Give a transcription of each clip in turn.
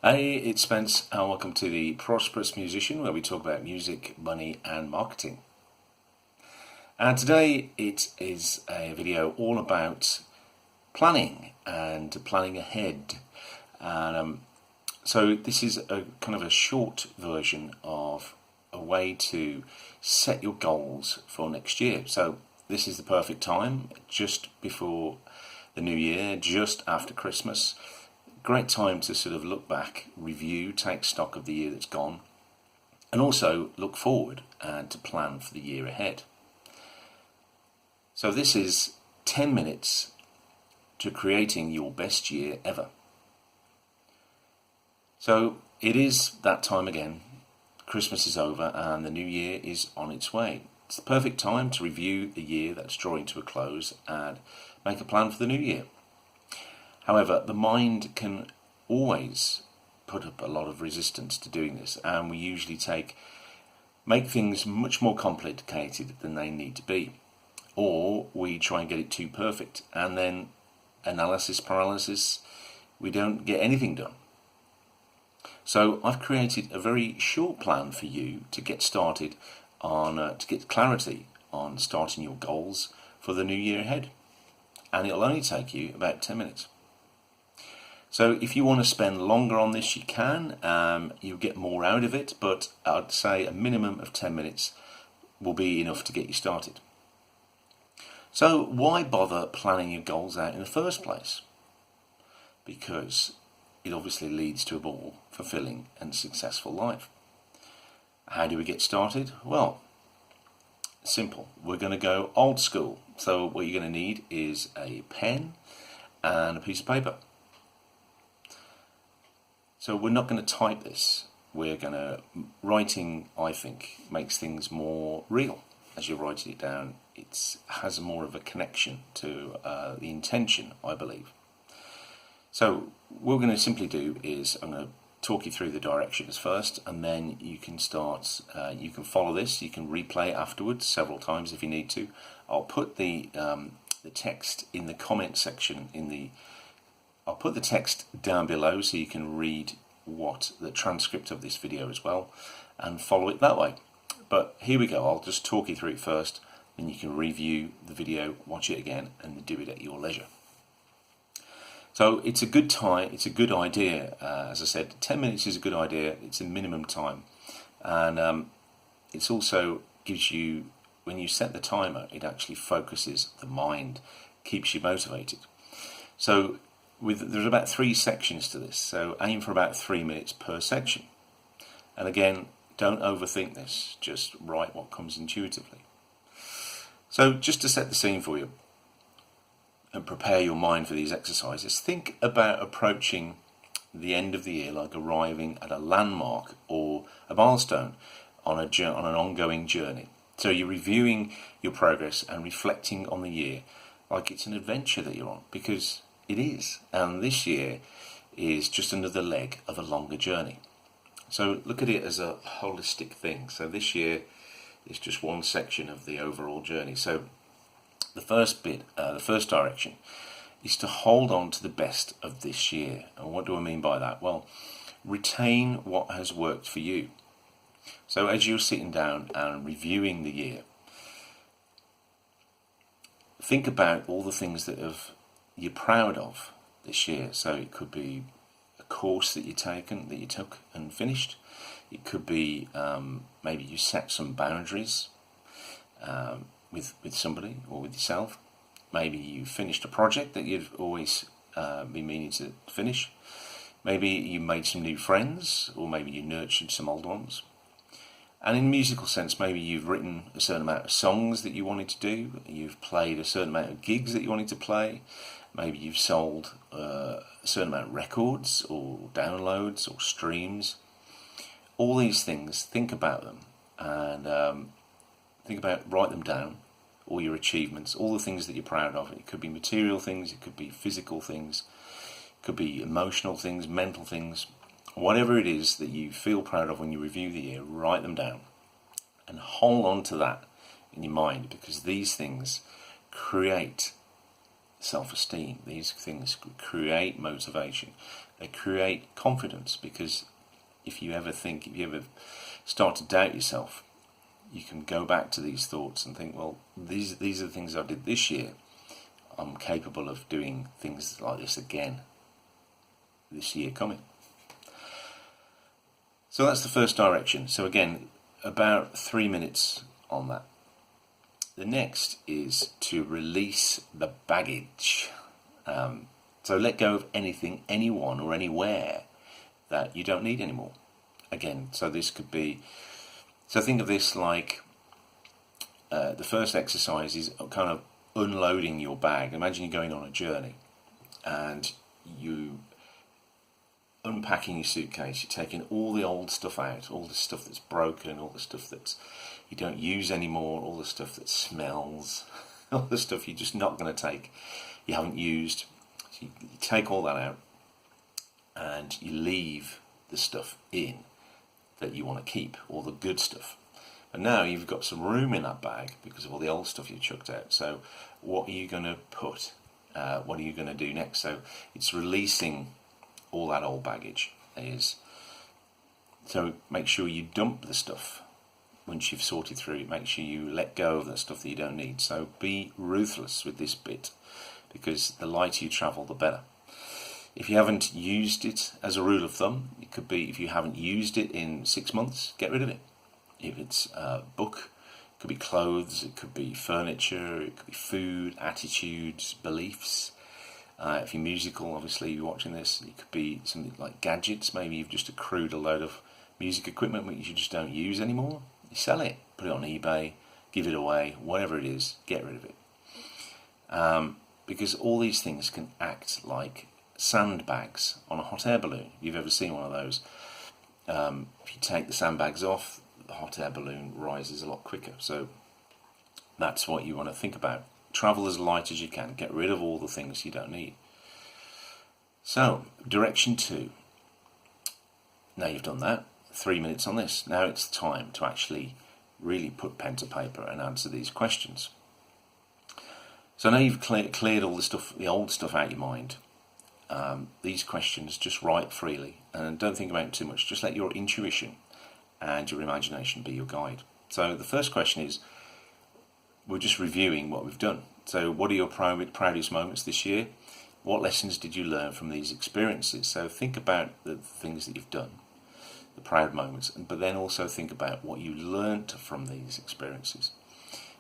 Hey, it's Spence, and welcome to the Prosperous Musician, where we talk about music, money, and marketing. And today it is a video all about planning and planning ahead. So this is a kind of a short version of a way to set your goals for next year. So this is the perfect time, just before the new year, just after Christmas. Great time to sort of look back, review, take stock of the year that's gone, and also look forward and to plan for the year ahead. So this is 10 minutes to creating your best year ever. So it is that time again. Christmas is over and the new year is on its way. It's the perfect time to review the year that's drawing to a close and make a plan for the new year. However, the mind can always put up a lot of resistance to doing this, and we usually make things much more complicated than they need to be. Or we try and get it too perfect, and then analysis paralysis, we don't get anything done. So I've created a very short plan for you to get started on, to get clarity on starting your goals for the new year ahead. And it'll only take you about 10 minutes. So if you want to spend longer on this, you can. You'll get more out of it, but I'd say a minimum of 10 minutes will be enough to get you started. So why bother planning your goals out in the first place? Because it obviously leads to a more fulfilling and successful life. How do we get started? Well, simple. We're going to go old school. So what you're going to need is a pen and a piece of paper. So we're not going to type this. We're going to, writing, I think, makes things more real. As you're writing it down, it has more of a connection to the intention, I believe. So what we're going to simply do is I'm going to talk you through the directions first, and then you can start, you can follow this, you can replay it afterwards several times if you need to. I'll put the text in the comment section I'll put the text down below so you can read what the transcript of this video as well and follow it that way. But here we go, I'll just talk you through it first, then you can review the video, watch it again, and do it at your leisure. So it's a good time, it's a good idea. As I said, 10 minutes is a good idea, it's a minimum time. And it's also gives you, when you set the timer, it actually focuses the mind, keeps you motivated. So there's about 3 sections to this, so aim for about 3 minutes per section. And again, don't overthink this, just write what comes intuitively. So just to set the scene for you and prepare your mind for these exercises, think about approaching the end of the year like arriving at a landmark or a milestone on an ongoing journey. So you're reviewing your progress and reflecting on the year like it's an adventure that you're on, because it is, and this year is just another leg of a longer journey. So look at it as a holistic thing. So this year is just one section of the overall journey. So the first bit, the first direction, is to hold on to the best of this year. And what do I mean by that? Well, retain what has worked for you. So as you're sitting down and reviewing the year, think about all the things that you're proud of this year. So it could be a course that you took and finished. It could be maybe you set some boundaries with somebody or with yourself. Maybe you finished a project that you've always been meaning to finish. Maybe you made some new friends, or maybe you nurtured some old ones. And in a musical sense, maybe you've written a certain amount of songs that you wanted to do. You've played a certain amount of gigs that you wanted to play. Maybe you've sold a certain amount of records or downloads or streams. All these things, think about them and write them down, all your achievements, all the things that you're proud of. It could be material things, it could be physical things, it could be emotional things, mental things. Whatever it is that you feel proud of when you review the year, write them down and hold on to that in your mind, because these things create self-esteem. These things create motivation. They create confidence, because if you ever start to doubt yourself, you can go back to these thoughts and think, well, these are the things I did this year. I'm capable of doing things like this again this year coming. So that's the first direction. So again, about 3 minutes on that. The next is to release the baggage. So let go of anything, anyone, or anywhere that you don't need anymore. Again, so this could be, so think of this like the first exercise is kind of unloading your bag. Imagine you're going on a journey and you unpacking your suitcase, you're taking all the old stuff out, all the stuff that's broken, all the stuff that you don't use anymore, all the stuff that smells, all the stuff you're just not going to take, you haven't used. So you take all that out and you leave the stuff in that you want to keep, all the good stuff. And now you've got some room in that bag because of all the old stuff you've chucked out. So what are you going to put? What are you going to do next? So it's releasing all that old baggage. So make sure you dump the stuff once you've sorted through it. Make sure you let go of the stuff that you don't need. So be ruthless with this bit, because the lighter you travel, the better. If you haven't used it, as a rule of thumb, it could be if you haven't used it in 6 months, get rid of it. If it's a book, it could be clothes, it could be furniture, it could be food, attitudes, beliefs. If you're musical, obviously you're watching this, it could be something like gadgets. Maybe you've just accrued a load of music equipment which you just don't use anymore. You sell it, put it on eBay, give it away, whatever it is, get rid of it. Because all these things can act like sandbags on a hot air balloon. If you've ever seen one of those, if you take the sandbags off, the hot air balloon rises a lot quicker. So that's what you want to think about. Travel as light as you can. Get rid of all the things you don't need. So, direction 2. Now you've done that. 3 minutes on this. Now it's time to actually really put pen to paper and answer these questions. So now you've cleared all the stuff, the old stuff out of your mind. These questions, just write freely and don't think about it too much. Just let your intuition and your imagination be your guide. So the first question is, we're just reviewing what we've done. So what are your proudest moments this year? What lessons did you learn from these experiences? So think about the things that you've done, the proud moments, but then also think about what you learned from these experiences.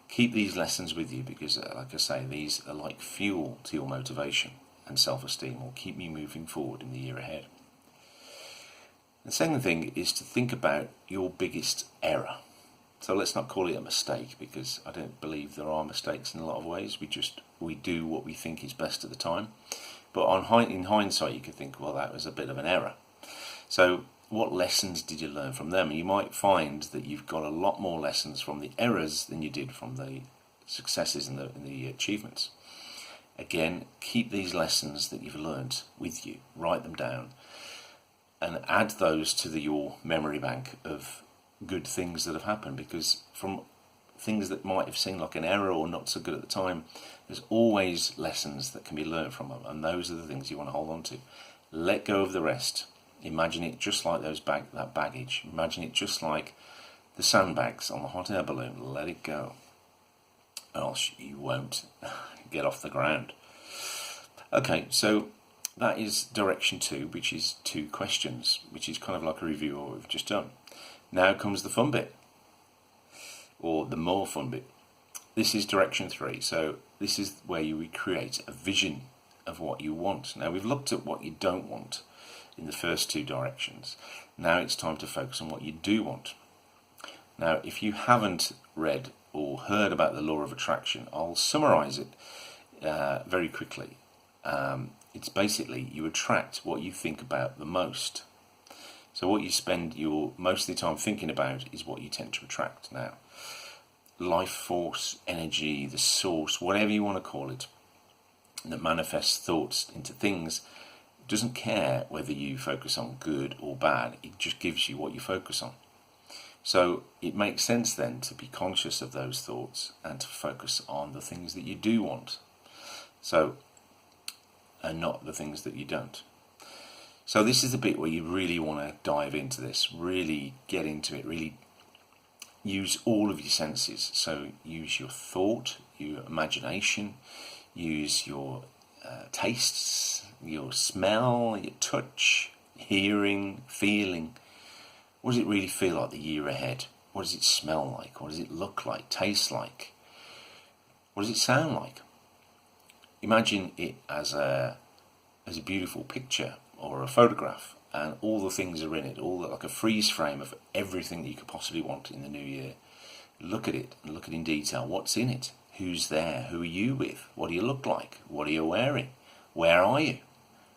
Keep these lessons with you because, like I say, these are like fuel to your motivation and self-esteem, will keep you moving forward in the year ahead. The second thing is to think about your biggest error. So let's not call it a mistake, because I don't believe there are mistakes in a lot of ways. We do what we think is best at the time. But in hindsight, you could think, well, that was a bit of an error. So what lessons did you learn from them? And you might find that you've got a lot more lessons from the errors than you did from the successes and the achievements. Again, keep these lessons that you've learned with you. Write them down and add those to your memory bank of good things that have happened, because from things that might have seemed like an error or not so good at the time, there's always lessons that can be learned from them, and those are the things you want to hold on to. Let go of the rest. Imagine it just like that baggage. Imagine it just like the sandbags on the hot air balloon. Let it go, else you won't get off the ground. Okay, so that is direction 2, which is 2 questions, which is kind of like a review of what we've just done. Now comes the fun bit, or the more fun bit. This is direction 3. So this is where you recreate a vision of what you want. Now we've looked at what you don't want in the first 2 directions. Now it's time to focus on what you do want. Now, if you haven't read or heard about the law of attraction, I'll summarize it very quickly. It's basically you attract what you think about the most. So what you spend your most of the time thinking about is what you tend to attract. Now, life force, energy, the source, whatever you want to call it, that manifests thoughts into things, doesn't care whether you focus on good or bad. It just gives you what you focus on. So it makes sense then to be conscious of those thoughts and to focus on the things that you do want. So and not the things that you don't. So this is the bit where you really want to dive into this, really get into it, really use all of your senses. So use your thought, your imagination, use your tastes, your smell, your touch, hearing, feeling. What does it really feel like the year ahead? What does it smell like? What does it look like, taste like? What does it sound like? Imagine it as a beautiful picture or a photograph, and all the things are in it, like a freeze frame of everything that you could possibly want in the new year. Look at it and look at it in detail. What's in it? Who's there? Who are you with? What do you look like? What are you wearing? Where are you?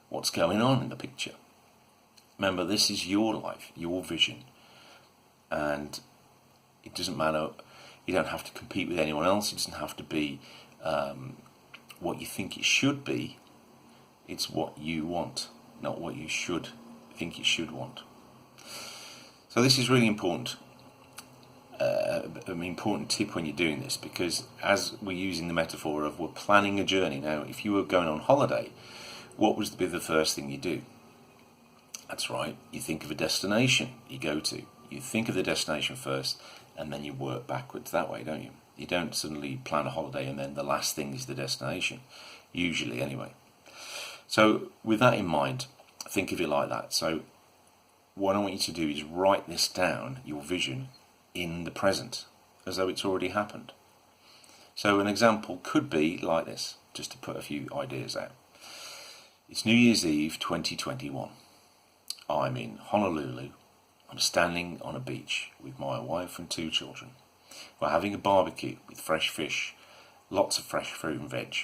What's going on in the picture? Remember, this is your life, your vision, and it doesn't matter. You don't have to compete with anyone else. It doesn't have to be what you think it should be. It's what you want, not what you should think you should want. So this is really important. An important tip when you're doing this, because as we're using the metaphor of we're planning a journey. Now, if you were going on holiday, what would be the first thing you do? That's right, you think of a destination you go to. You think of the destination first, and then you work backwards that way, don't you? You don't suddenly plan a holiday and then the last thing is the destination, usually anyway. So with that in mind, think of it like that. So what I want you to do is write this down, your vision, in the present, as though it's already happened. So an example could be like this, just to put a few ideas out. It's New Year's Eve 2021. I'm in Honolulu. I'm standing on a beach with my wife and 2 children. We're having a barbecue with fresh fish, lots of fresh fruit and veg,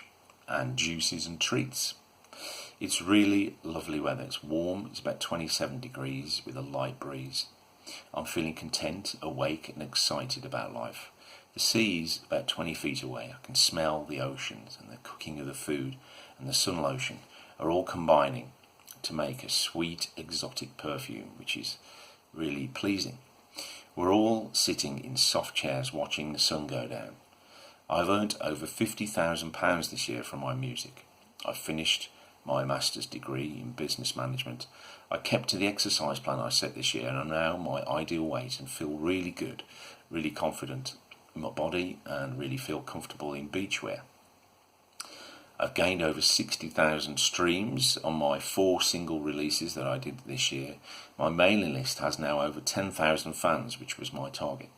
and juices and treats. It's really lovely weather. It's warm. It's about 27 degrees with a light breeze. I'm feeling content, awake and excited about life. The sea's about 20 feet away. I can smell the oceans, and the cooking of the food and the sun lotion are all combining to make a sweet exotic perfume, which is really pleasing. We're all sitting in soft chairs watching the sun go down. I've earned over £50,000 this year from my music. I've finished my master's degree in business management. I kept to the exercise plan I set this year, and I'm now my ideal weight and feel really good, really confident in my body, and really feel comfortable in beachwear. I've gained over 60,000 streams on my 4 single releases that I did this year. My mailing list has now over 10,000 fans, which was my target.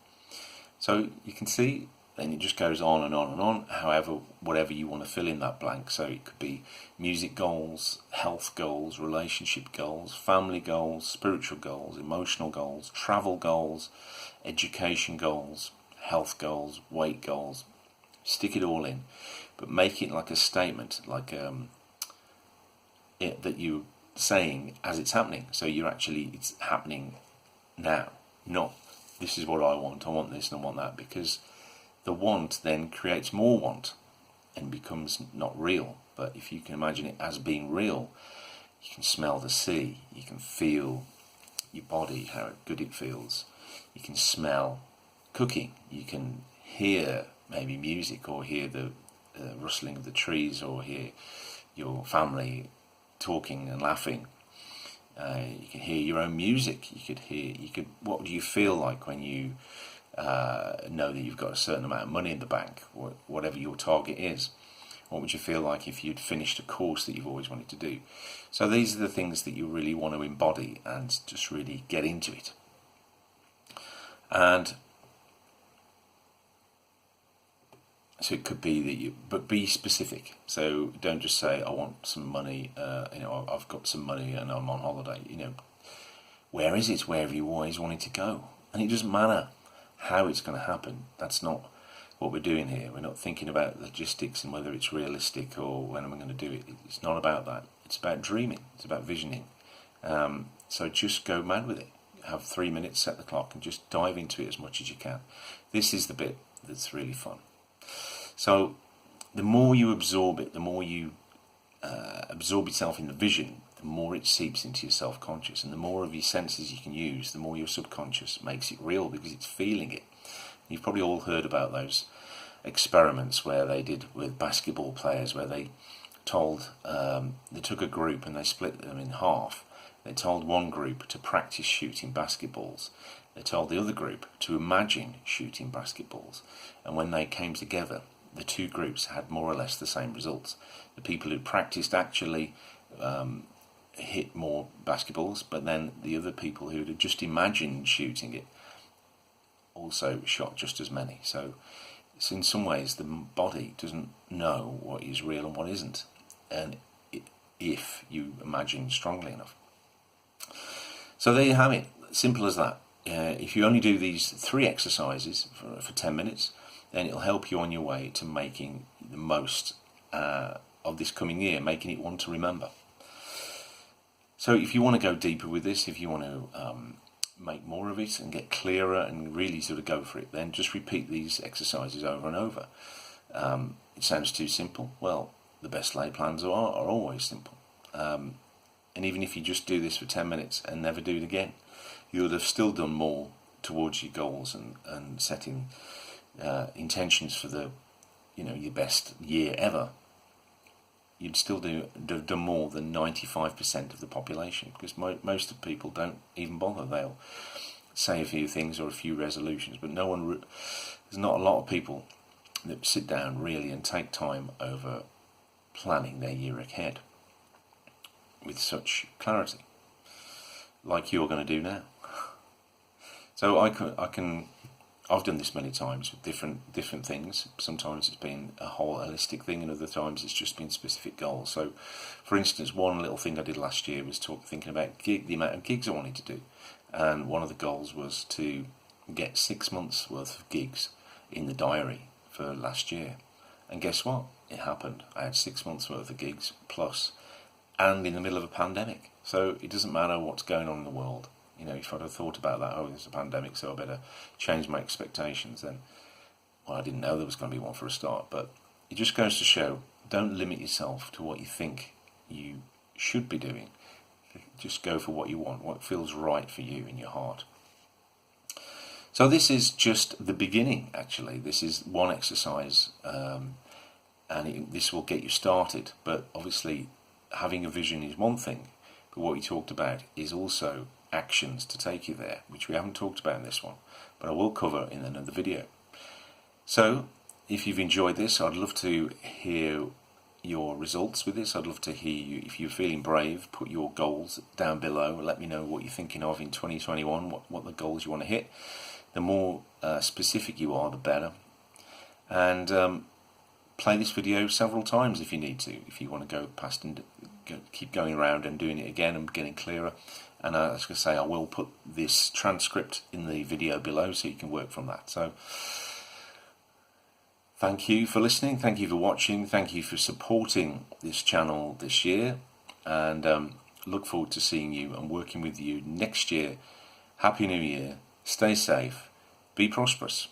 So you can see, and it just goes on and on and on, however, whatever you want to fill in that blank. So it could be music goals, health goals, relationship goals, family goals, spiritual goals, emotional goals, travel goals, education goals, health goals, weight goals. Stick it all in, but make it like a statement, like that you're saying as it's happening. So it's happening now, not this is what I want this and I want that, because the want then creates more want and becomes not real. But if you can imagine it as being real, you can smell the sea, you can feel your body, how good it feels, you can smell cooking, you can hear maybe music, or hear the rustling of the trees, or hear your family talking and laughing. You can hear your own music. What do you feel like when you know that you've got a certain amount of money in the bank, or whatever your target is? What would you feel like if you'd finished a course that you've always wanted to do? So these are the things that you really want to embody and just really get into it. And so it could be but be specific. So don't just say, I want some money, I've got some money and I'm on holiday. Where is it? Where have you always wanted to go? And it doesn't matter how it's going to happen. That's not what we're doing here. We're not thinking about logistics and whether it's realistic or when am I going to do it. It's not about that. It's about dreaming. It's about visioning. So just go mad with it. Have 3 minutes, set the clock, and just dive into it as much as you can. This is the bit that's really fun. So the more you absorb it, the more you absorb yourself in the vision, the more it seeps into your self-conscious, and the more of your senses you can use, the more your subconscious makes it real, because it's feeling it. You've probably all heard about those experiments where they did with basketball players, where they told, they took a group and they split them in half. They told one group to practice shooting basketballs. They told the other group to imagine shooting basketballs. And when they came together, the two groups had more or less the same results. The people who practiced actually hit more basketballs, but then the other people who had just imagined shooting it also shot just as many. So in some ways the body doesn't know what is real and what isn't, and if you imagine strongly enough. So there you have it, simple as that. If you only do these 3 exercises for 10 minutes, then it'll help you on your way to making the most of this coming year, making it one to remember. So if you want to go deeper with this, if you want to make more of it and get clearer and really sort of go for it, then just repeat these exercises over and over. It sounds too simple. Well, the best laid plans are always simple. And even if you just do this for 10 minutes and never do it again, you'll have still done more towards your goals and setting intentions for the, your best year ever. You'd still do more than 95% of the population, because most of the people don't even bother. They'll say a few things or a few resolutions, but there's not a lot of people that sit down really and take time over planning their year ahead with such clarity, like you're going to do now. So I've done this many times with different things. Sometimes it's been a whole holistic thing, and other times it's just been specific goals. So, for instance, one little thing I did last year was thinking about the amount of gigs I wanted to do, and one of the goals was to get 6 months worth of gigs in the diary for last year. And guess what? It happened. I had 6 months worth of gigs plus, and in the middle of a pandemic. So it doesn't matter what's going on in the world. If I'd have thought about that, there's a pandemic, so I better change my expectations, then, well, I didn't know there was going to be one for a start, but it just goes to show, don't limit yourself to what you think you should be doing. Just go for what you want, what feels right for you in your heart. So this is just the beginning, actually. This is one exercise, and this will get you started, but obviously having a vision is one thing, but what we talked about is also actions to take you there, which we haven't talked about in this one, but I will cover in another video. So if you've enjoyed this, I'd love to hear your results with this. I'd love to hear you, if you're feeling brave, put your goals down below. Let me know what you're thinking of in 2021, what the goals you want to hit. The more specific you are, the better. And play this video several times if you need to, if you want to go past and keep going around and doing it again and getting clearer. And as I say, I will put this transcript in the video below so you can work from that. So thank you for listening, thank you for watching, thank you for supporting this channel this year, and look forward to seeing you and working with you next year. Happy New Year, stay safe, be prosperous.